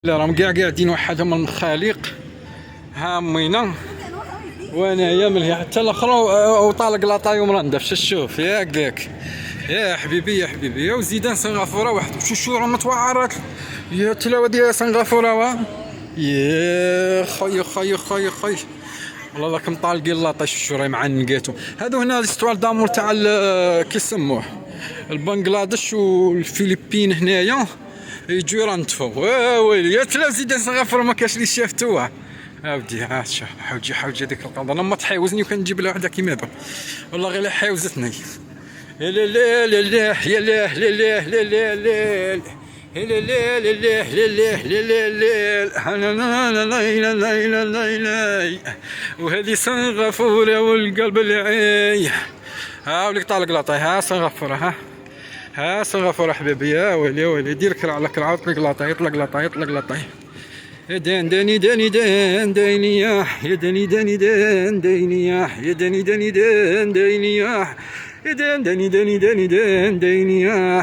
لا راهم كاع قاعدين وحدهم المخاليق هامينا، وانايا ملهي حتى الاخر وطالق لاطاي ومرندف. شوف ياك يا حبيبي يا حبيبي، يا وزيدان سنغافوره واحد شو راه متوعرات يا تلاوه ديال سنغافوره. يا خويا والله راكم طالقين لاطاي. شو راهي معنقاتو هادو هنا ليستوار دامور تاع كيسموه البنغلاديش والفلبين هنايا يجوا يرنتفوا. ويلي يا تلا زيدان سنغافوره ما كاش اللي شافتوها. اودي ها شوف حوجي هذيك القضيه انا ما تحاوزني وكنجيب لها وحده كيما هذا والله غير حاوزتني. يا لا لا لا لا يا لا لا لا لا لا لا لا لا لا لا لا لا. وهذه سنغافوره والقلب العاي. ها وليك طالق لاطاي. ها سنغافوره ها سنغافوره حبيبي. يا ويلي دير كرع على كرع وطلق لاطاي يطلق لاطاي. يا داني داني يا داني داني يا داني داني يا داني داني